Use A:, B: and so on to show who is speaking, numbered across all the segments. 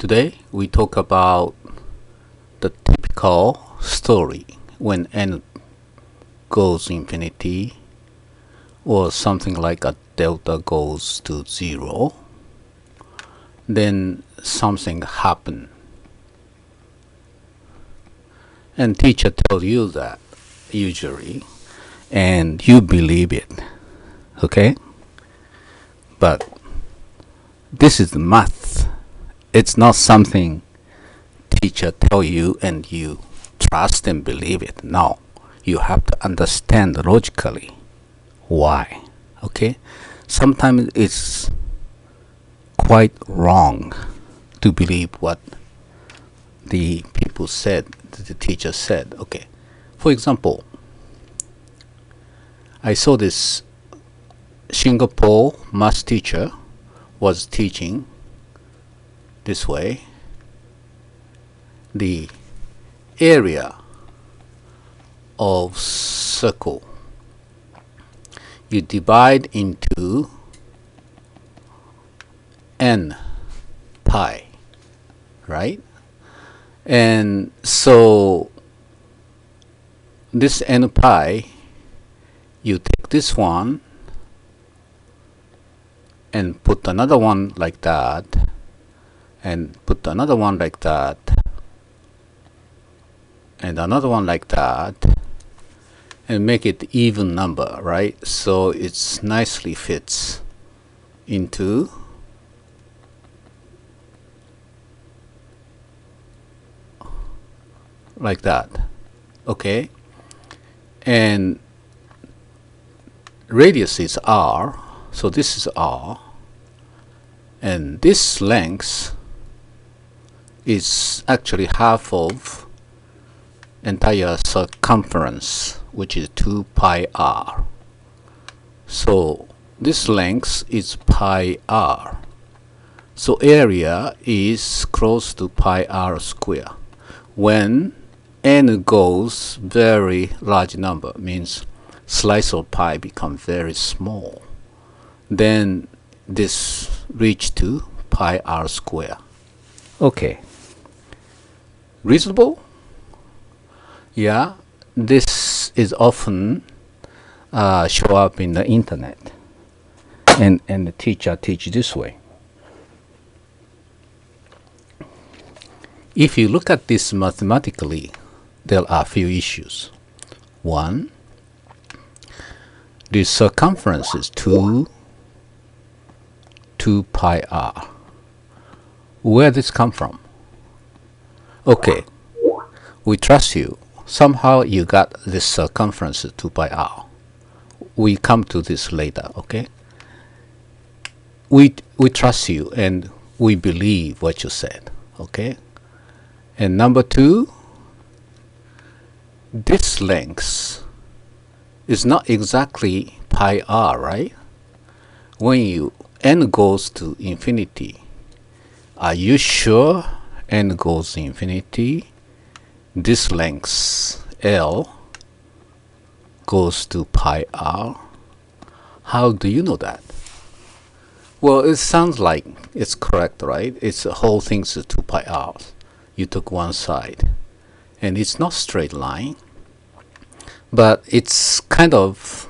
A: Today we talk about the typical story when n goes infinity or something like a delta goes to 0, then something happen and teacher tell you that usually and you believe it, okay? But this is math. It's not something teacher tell you and you trust and believe it. No, you have to understand logically why. Okay, sometimes it's quite wrong to believe what the people said, the teacher said. Okay, for example, I saw this Singapore math teacher was teaching this way. The area of circle you divide into n pi, right? And so this n pi, you take this one and put another one like that, and put another one like that, and another one like that, and make it even number, right? So it's nicely fits into like that, okay? And radius is r, so this is r, and this length is actually half of entire circumference, which is 2 pi r. So this length is pi r. So area is close to pi r square. When n goes very large number, means slice of pi become very small, then this reach to pi r square. Okay, reasonable? Yeah, this is often show up in the internet, and the teacher teach this way. If you look at this mathematically, there are a few issues. One, the circumference is 2 pi r. Where this come from? Okay, we trust you. Somehow you got this circumference 2 pi r. We come to this later, okay? We trust you and we believe what you said, okay? And number two, this length is not exactly pi r, right? When you n goes to infinity, are you sure n goes to infinity? This length L goes to pi r. How do you know that? Well, it sounds like it's correct, right? It's the whole thing's 2 pi r. You took one side, and it's not straight line, but it's kind of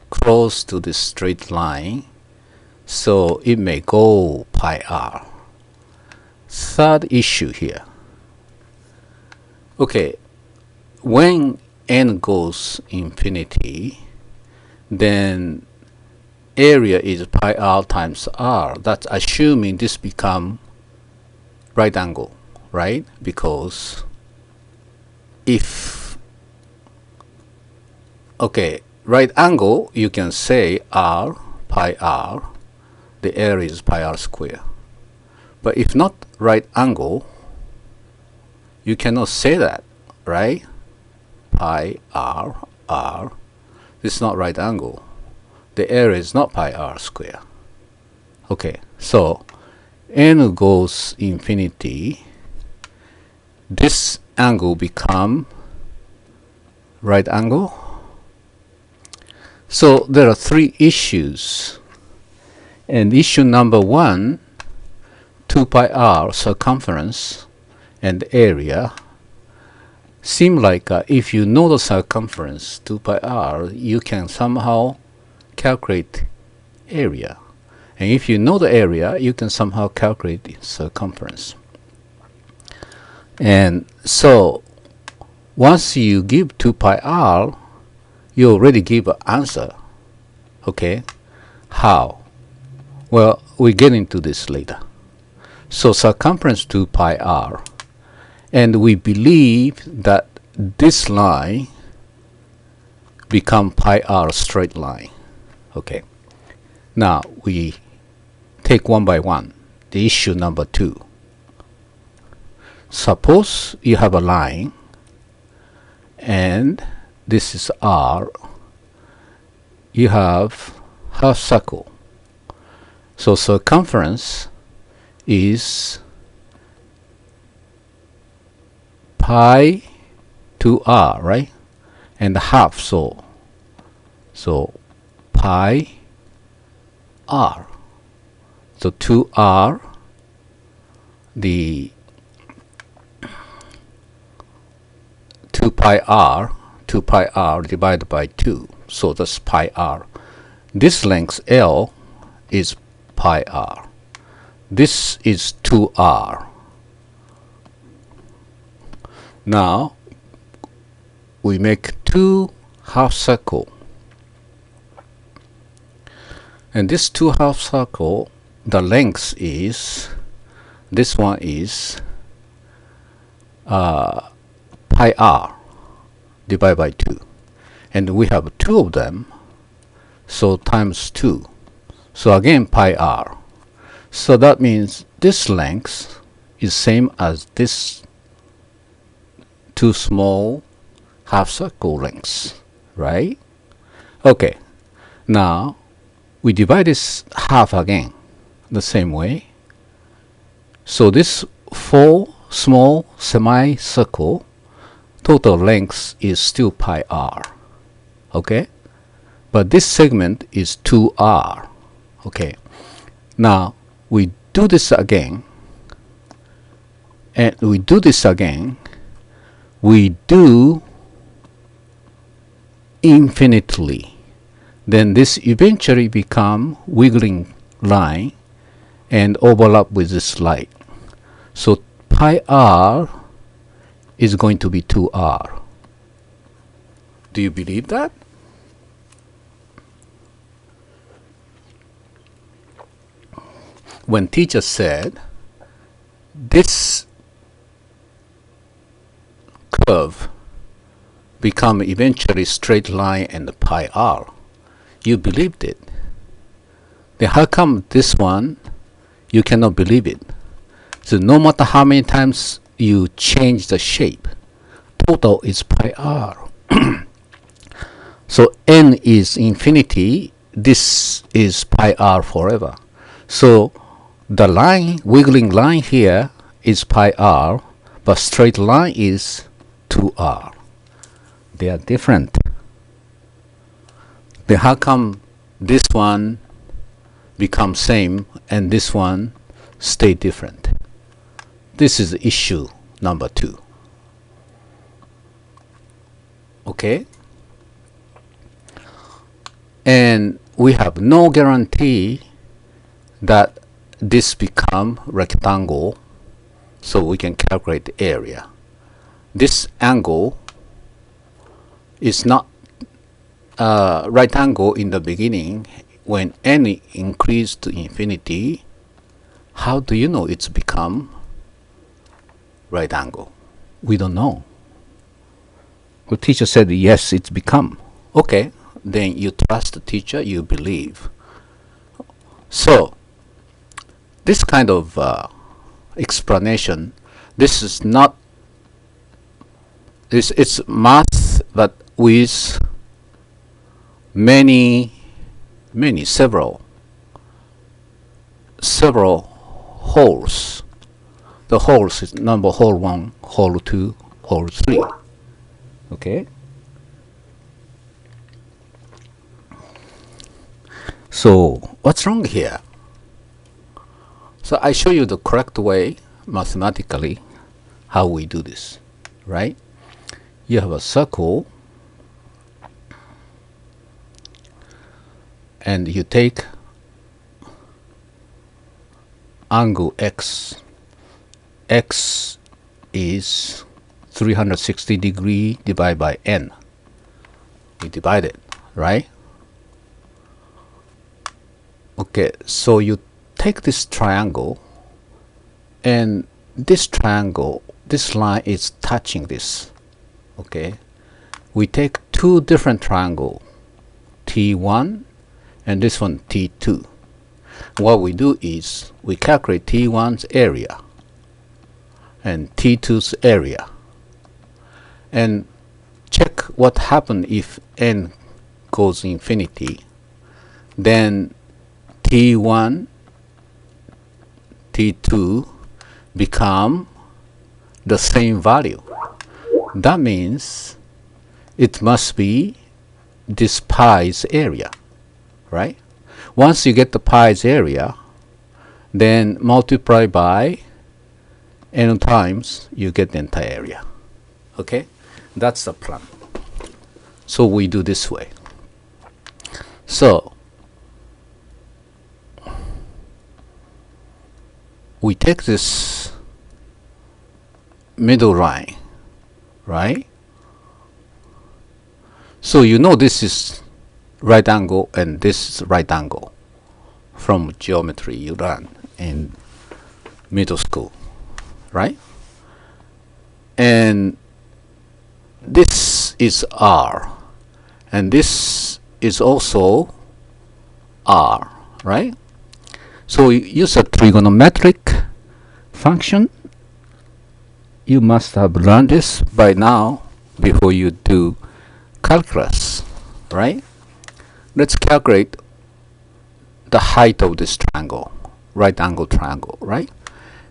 A: close to the straight line, so it may go pi r. Third issue here. Okay, when n goes infinity, then area is pi r times r. That's assuming this become right angle, right? Because if, okay, right angle, you can say r pi r, the area is pi r square. But if not right angle, you cannot say that, right? Pi r r, this is not right angle. The area is not pi r square. Okay, so n goes infinity, this angle become right angle. So there are three issues, and issue number one, 2 pi r circumference and area seem like if you know the circumference 2 pi r, you can somehow calculate area. And if you know the area, you can somehow calculate the circumference. And so once you give 2 pi r, you already give an answer. Okay? How? Well, we get into this later. So circumference 2 pi r. And we believe that this line become pi r straight line. Okay. Now we take one by one. The issue number 2. Suppose you have a line and this is r. You have half circle. So circumference is pi to r, right? And half, so pi r. So 2r, the 2 pi r divided by 2. So that's pi r. This length L is pi r. This is 2r. Now we make 2 half circle. And this 2 half circle, the length is, this one is pi r divided by 2. And we have 2 of them, so times 2. So again pi r. So that means this length is same as this 2 small half circle lengths, right? Okay. Now we divide this half again the same way. So this 4 small semicircle total length is still pi r. Okay? But this segment is 2r. Okay. Now we do this again. And we do this again. We do infinitely. Then this eventually become wiggling line and overlap with this line. So pi r is going to be 2r. Do you believe that? When teacher said this curve become eventually straight line and pi r, you believed it. Then how come this one you cannot believe it? So no matter how many times you change the shape, total is pi r. So n is infinity, this is pi r forever. So the line, wiggling line here is pi r, but straight line is 2r. They are different. Then how come this one becomes same and this one stay different? This is issue number 2. Okay? And we have no guarantee that this become rectangle, so we can calculate the area. This angle is not right angle in the beginning. When n increase to infinity, how do you know it's become right angle? We don't know. The teacher said yes, it's become. Okay, then you trust the teacher, you believe. So this kind of explanation, this is not, it's math, but with several holes. The holes is number hole 1, hole 2, hole 3. Okay? So what's wrong here? So I show you the correct way mathematically how we do this, right? You have a circle and you take angle x. X is 360 degree divided by n. We divide it, right? Okay, so you take this triangle, and this triangle, this line is touching this. Okay, we take two different triangles, T1 and this one T2. What we do is we calculate T1's area and T2's area and check what happens if n goes infinity. Then T1, T2 become the same value. That means it must be this pi's area, right? Once you get the pi's area, then multiply by n times, you get the entire area. Okay, that's the plan. So we do this way. So we take this middle line, right? So you know this is right angle and this is right angle from geometry you learn in middle school, right? And this is R and this is also R, right? So you use a trigonometric function. You must have learned this by now before you do calculus, right? Let's calculate the height of this triangle, right angle triangle, right?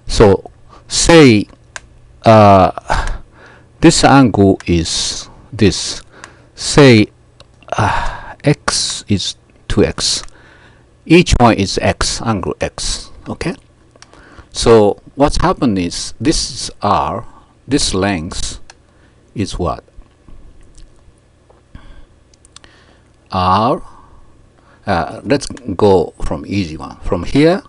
A: So say this angle is this. Say x is 2x. Each one is x, angle x, okay? So what's happened is this is R, this length is what? R, let's go from easy one. From here,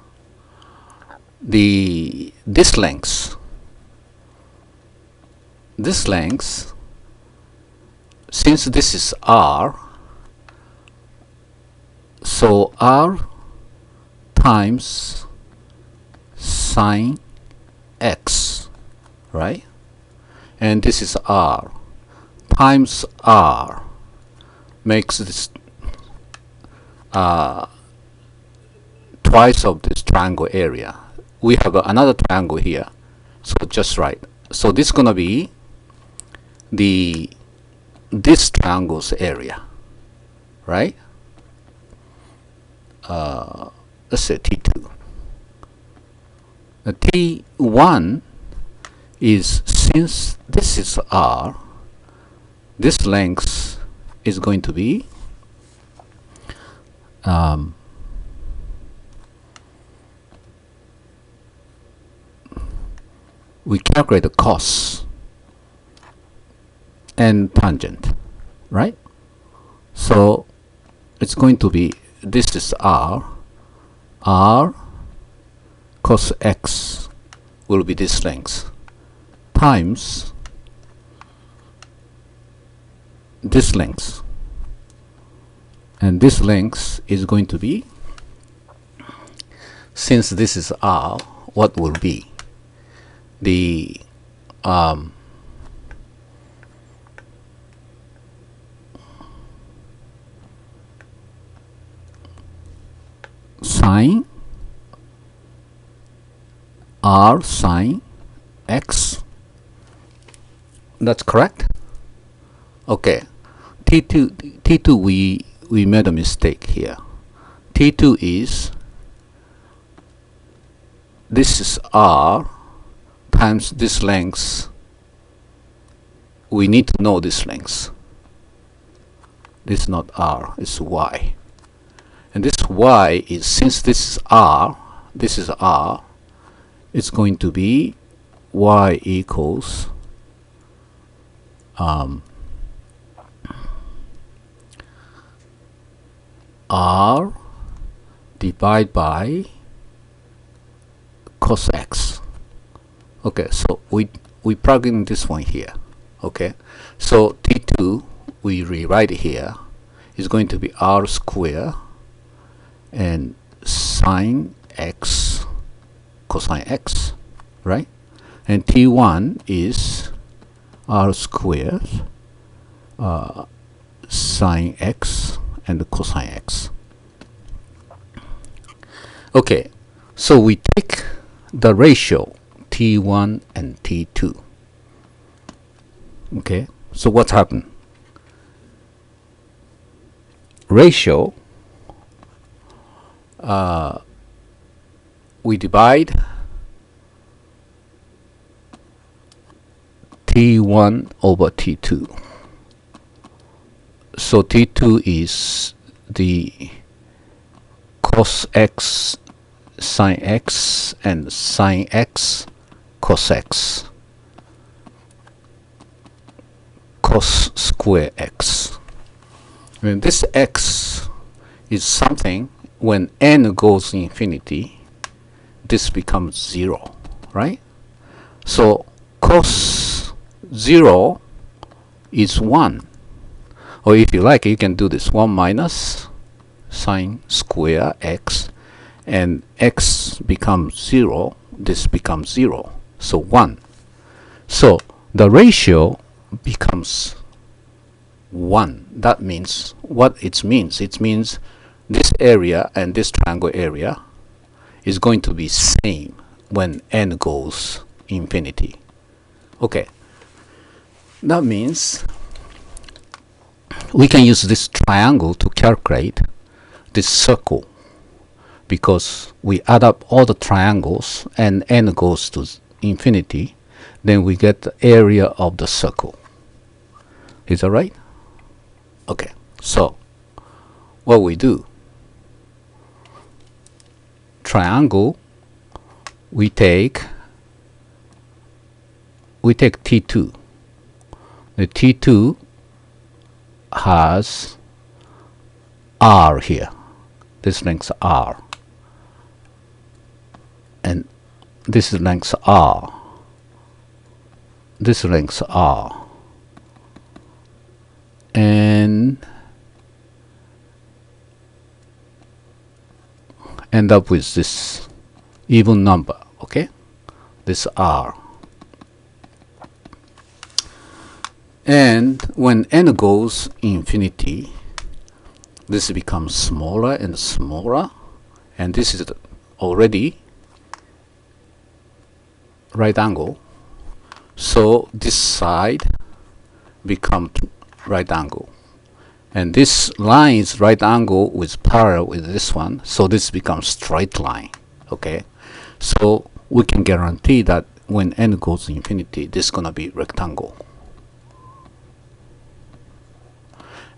A: this length, since this is R, so R times sine x, right? And this is R times R makes this twice of this triangle area. We have another triangle here, so just right. So this is gonna be this triangle's area, right? Let's say T2. The T1 is, since this is R, this length is going to be we calculate the cos and tangent, right? So it's going to be, this is R cos x will be this length times this length, and this length is going to be, since this is R, what will be the sine R sine x. That's correct. Okay, T2 we made a mistake here. T2 is, this is R times this length. We need to know this length. This is not R, it's Y. And this Y is, since this is R, it's going to be y equals r divided by cos x. Okay, so we plug in this one here. Okay, so t2 we rewrite here is going to be r square and sine x cosine x, right? And t1 is r squared sine x and cosine x. Okay, so we take the ratio t1 and t2. Okay, so what's happened? Ratio, we divide t1 over t2. So t2 is the cos x sine x and sine x cos x cos square x. And this x is something when n goes infinity, this becomes 0, right? So cos 0 is 1. Or if you like, you can do this 1 minus sine square x, and x becomes 0, this becomes 0, so 1. So the ratio becomes 1. That means what it means. It means this area and this triangle area is going to be same when n goes infinity. Okay, that means we can use this triangle to calculate this circle, because we add up all the triangles and n goes to infinity, then we get the area of the circle. Is that right? Okay, so what we do, triangle, we take t2. The t2 has r here, this length r, and this length r, this length r, and end up with this even number. Okay, this r. And when n goes infinity, this becomes smaller and smaller, and this is already right angle, so this side becomes right angle, and this line is right angle with parallel with this one, so this becomes straight line. Okay, so we can guarantee that when n goes infinity, this is gonna be rectangle.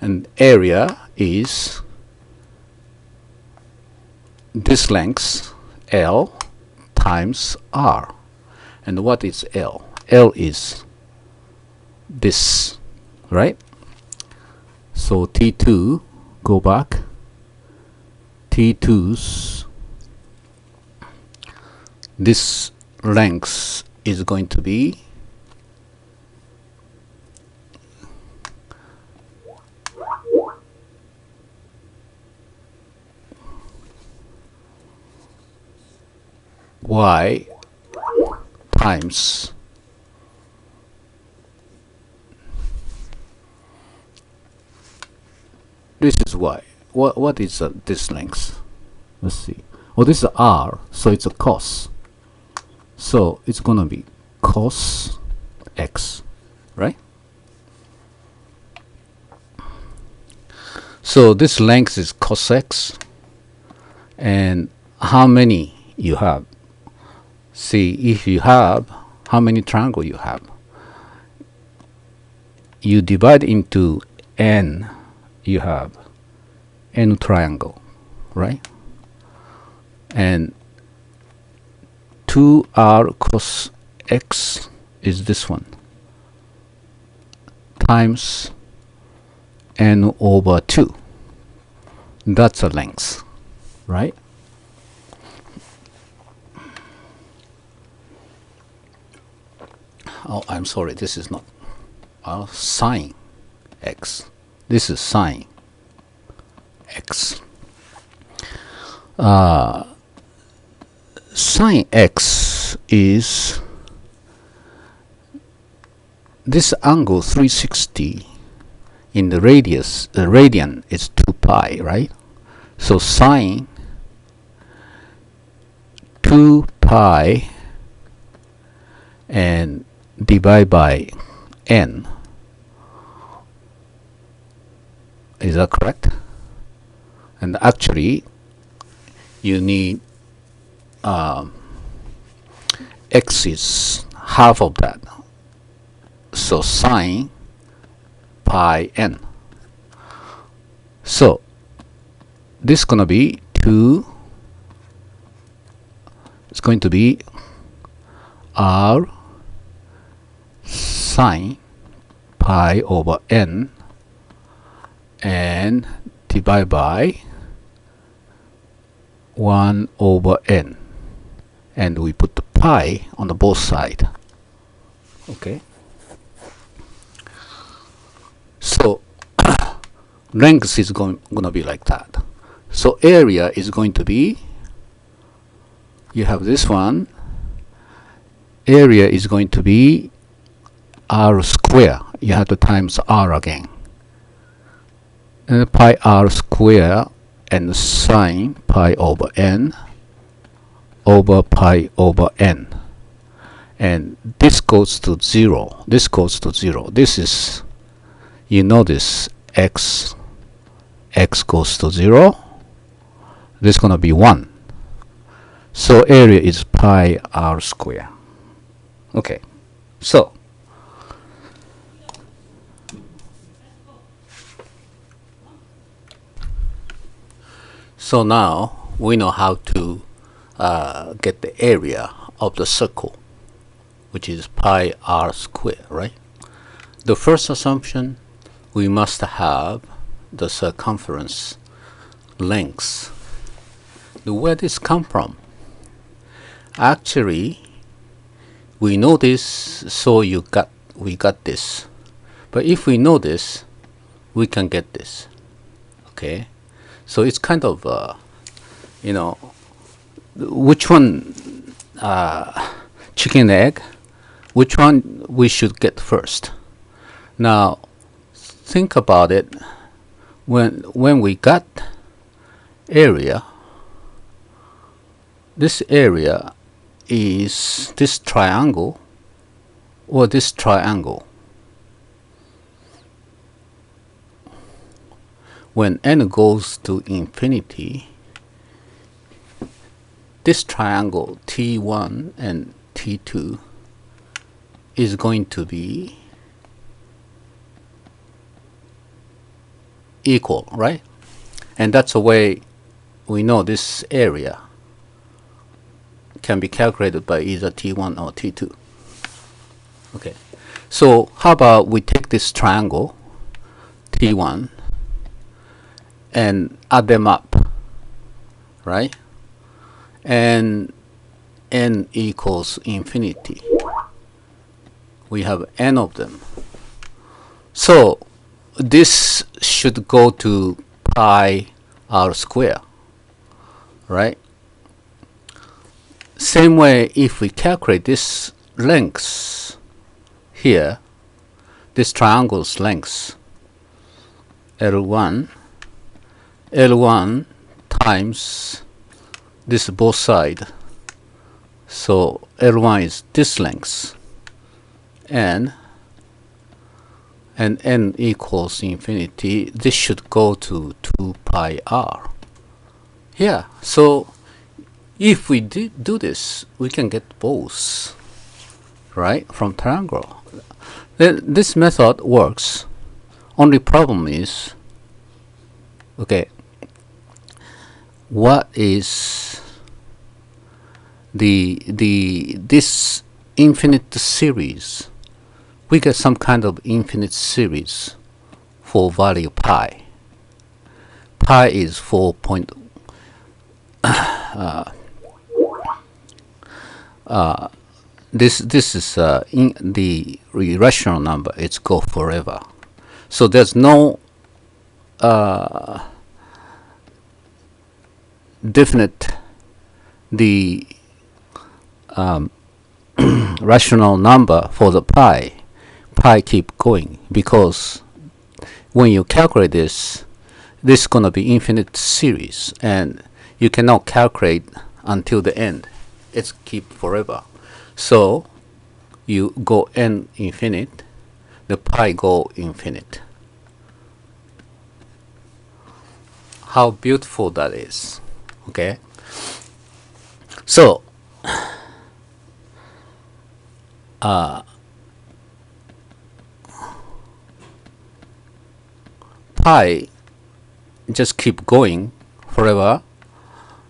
A: And area is this length L times R. And what is L? L is this, right? So T2, go back, T2's this length is going to be y times this is y. What is this length? Let's see. Oh, this is r, so it's a cos. So it's gonna be cos x, right? So this length is cos x, and how many you have? See, if you have, how many triangle you have? You divide into n, you have n triangle, right? And 2r cos x is this one times n over 2. That's the length, right? Oh, I'm sorry, this is not sine x. This is sine x. Sine x is this angle 360 in the radius. The radian is 2 pi, right? So sine 2 pi and divide by n. Is that correct? And actually you need x is half of that, so sine pi n. So this is gonna be 2. It's going to be r sine pi over n and divide by 1 over n, and we put the pi on the both side. Okay, so length is gonna be like that. So area is going to be, you have this one, area is going to be r square. You have to times r again, and pi r square and sine pi over n over pi over n, and this goes to 0. This goes to 0. This is, you know, this x goes to 0. This is gonna be 1. So area is pi r square. Okay, so now we know how to get the area of the circle, which is pi r square, right? The first assumption, we must have the circumference length. Where this come from? Actually, we know this, so we got this. But if we know this, we can get this. Okay, so it's kind of you know, which one, chicken egg, which one we should get first. Now think about it. When we got area, this area is this triangle or this triangle. When n goes to infinity, this triangle T1 and T2 is going to be equal, right? And that's the way we know this area can be calculated by either T1 or T2. Okay, so how about we take this triangle T1 and add them up, right? And n equals infinity. We have n of them. So this should go to pi r square, right? Same way, if we calculate this length here, this triangle's length, L1 times this both side, so L1 is this length, and n equals infinity. This should go to 2 pi r. Yeah, so if we do this, we can get both, right, from triangle. Then this method works. Only problem is, okay, what is this infinite series, we get some kind of infinite series for value pi. Pi is 4 point. This is in the irrational number. It's go forever. So there's no definite the rational number for the pi. Pi keep going, because when you calculate this is gonna be infinite series, and you cannot calculate until the end. It's keep forever. So you go n infinite, the pi go infinite. How beautiful that is. Okay, so pi just keep going forever,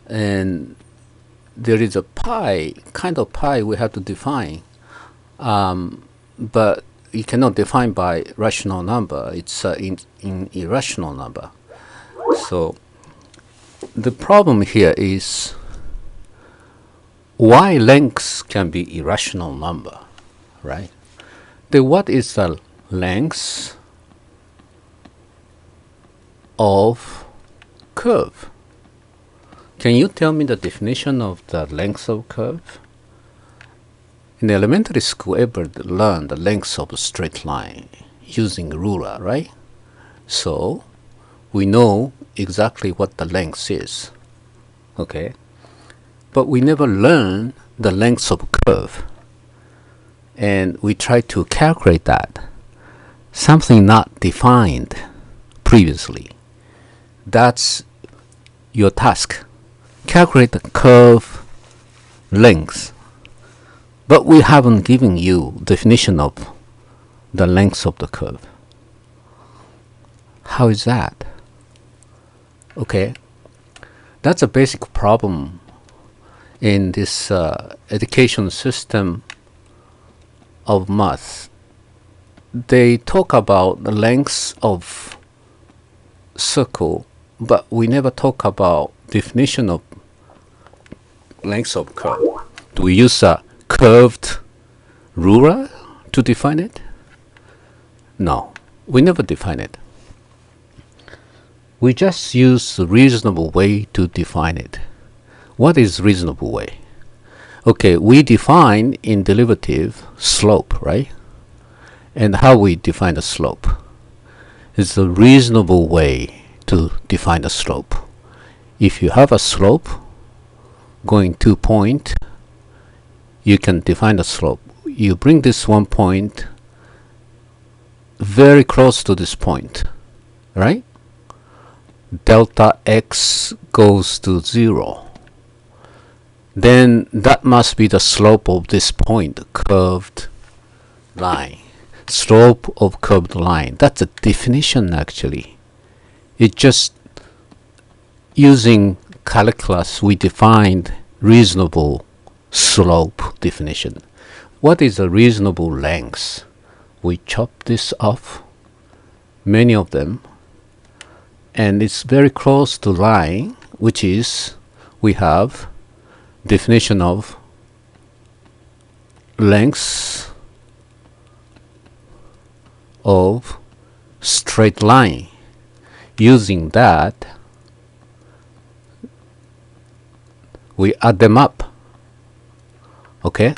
A: and there is a pi, kind of pi we have to define, but you cannot define by rational number. It's in irrational number. So the problem here is why length can be irrational number, right? Then what is the length of curve? Can you tell me the definition of the length of curve? In elementary school, everybody learned the length of a straight line using ruler, right? So we know exactly what the length is, okay? But we never learn the length of curve, and we try to calculate that. Something not defined previously. That's your task. Calculate the curve length. But we haven't given you definition of the length of the curve. How is that? Okay, that's a basic problem in this education system of math. They talk about the length of circle, but we never talk about definition of length of curve. Do we use a curved ruler to define it? No, we never define it. We just use a reasonable way to define it. What is reasonable way? Okay, we define in derivative slope, right? And how we define the slope is a reasonable way to define the slope. If you have a slope going 2 point, you can define the slope. You bring this 1 point very close to this point, right? Delta x goes to 0. Then that must be the slope of this point, curved line. Slope of curved line. That's a definition actually. It just using calculus we defined reasonable slope definition. What is a reasonable length? We chop this off, many of them, and it's very close to line, which is we have definition of length of straight line. Using that, we add them up, okay?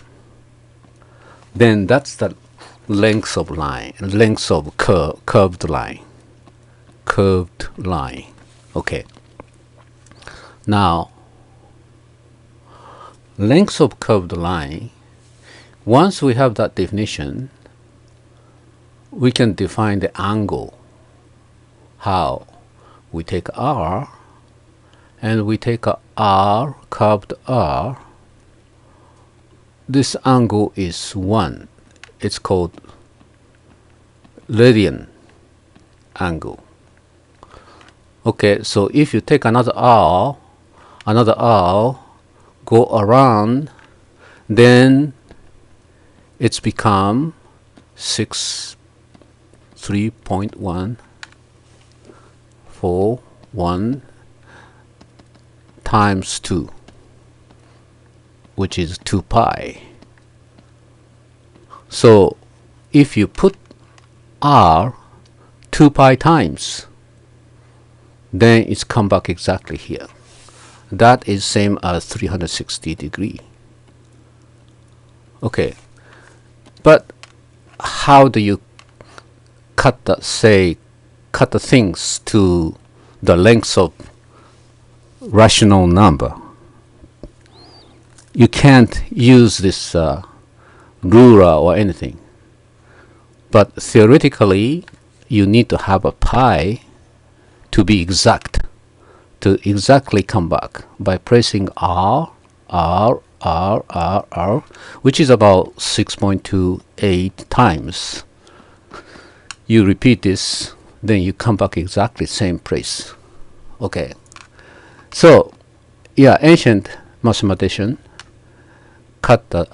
A: Then that's the length of line, length of curved line. Curved line. Okay. Now, length of curved line, once we have that definition, we can define the angle. How? We take R, and we take a R, curved R. This angle is 1. It's called radian angle. Okay, so if you take another R go around, then it's become 3.141 times 2, which is 2 pi. So if you put r 2 pi times, then it's come back exactly here. That is same as 360 degree. Okay, but how do you cut the things to the length of rational number? You can't use this ruler or anything, but theoretically you need to have a pi to be exact, to exactly come back by pressing R, which is about 6.28 times. You repeat this, then you come back exactly same place. Okay, so yeah, ancient mathematician cut the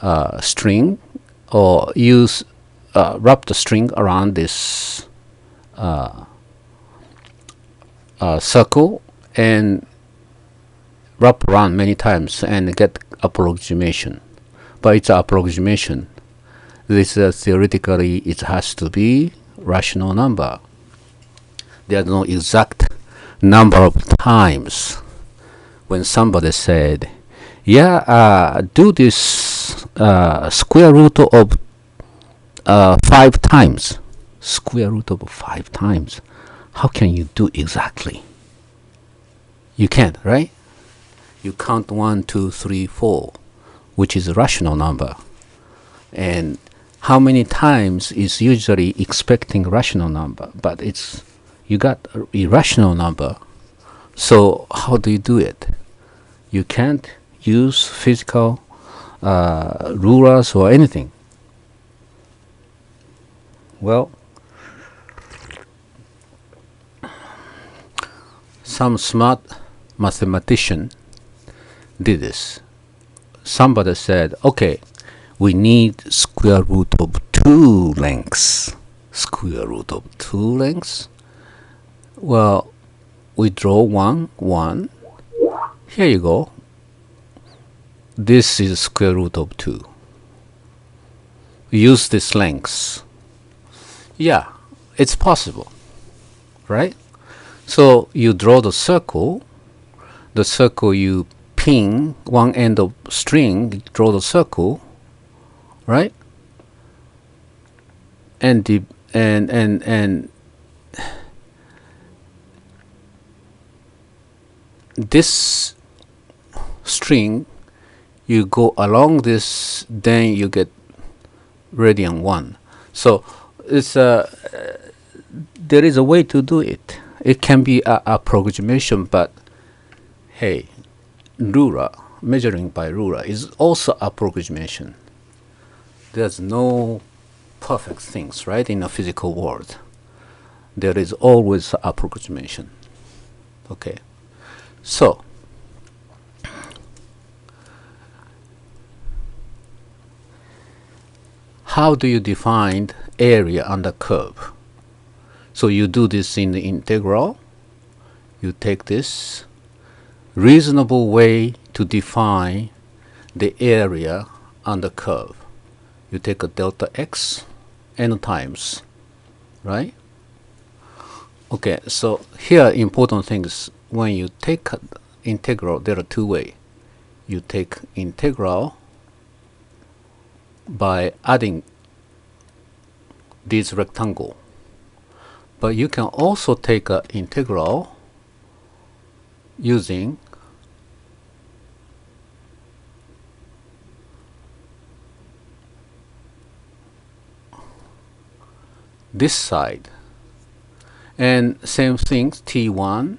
A: string, or use wrap the string around this circle and wrap around many times and get approximation. But it's an approximation. This theoretically it has to be rational number. There are no exact number of times when somebody said, yeah, do this square root of 5 times. Square root of 5 times. How can you do exactly? You can't, right? You count 1, 2, 3, 4, which is a rational number. And how many times is usually expecting rational number, but it's you got a irrational number. So how do you do it? You can't use physical rulers or anything. Well, some smart mathematician did this. Somebody said, okay, we need square root of 2 lengths. Square root of 2 lengths? Well, we draw 1, 1. Here you go. This is square root of 2. Use this length. Yeah, it's possible, right? So you draw the circle. The circle you pin one end of string, draw the circle, right? And this string, you go along this, then you get radian 1. So it's there is a way to do it. It can be a approximation, but hey, ruler, measuring by ruler is also approximation. There's no perfect things, right, in a physical world. There is always approximation. Okay, so how do you define area under curve? So you do this in the integral. You take this reasonable way to define the area under curve. You take a delta x n times, right? Okay, so here important things, when you take integral, there are 2 ways. You take integral by adding this rectangle, but you can also take an integral using this side, and same thing, t1,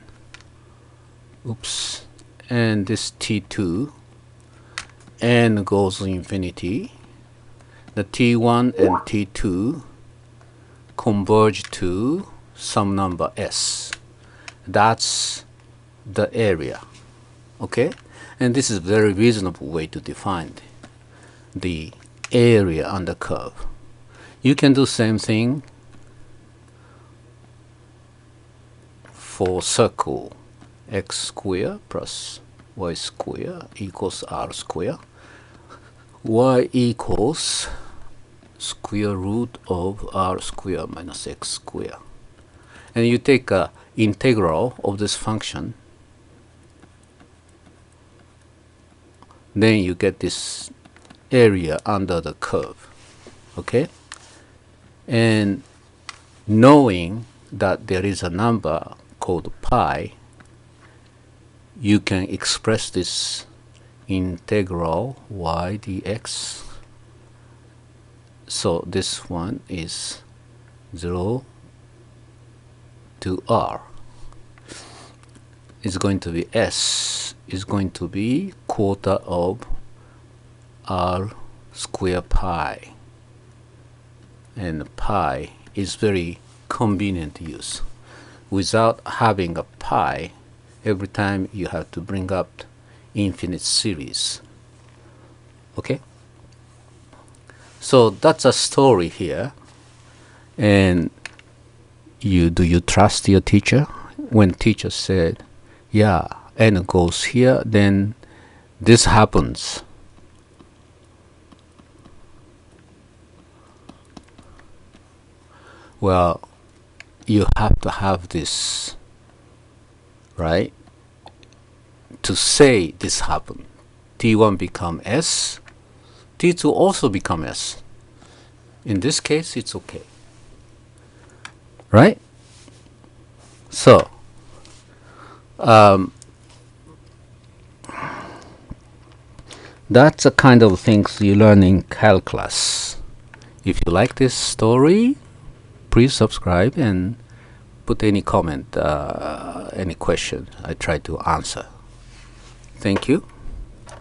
A: oops, and this t2, n goes to infinity. The t1 and t2 converge to some number s. That's the area. Okay, And this is a very reasonable way to define the area on the curve. You can do same thing for circle. X square plus y square equals r square. Y equals square root of r square minus x square. And you take a integral of this function, then you get this area under the curve. Okay? And knowing that there is a number called pi, you can express this integral y dx. So this one is 0 to r. Is going to be s is going to be quarter of r square pi, and pi is very convenient to use. Without having a pi, every time you have to bring up infinite series. Okay, so that's a story here. And do you trust your teacher? When teacher said, yeah, n goes here, then this happens. Well, you have to have this, right? To say this happened. T1 become S, T2 also become S. In this case, it's okay. Right? So, that's the kind of things you learn in calculus. If you like this story, please subscribe and put any comment, any question I try to answer. Thank you.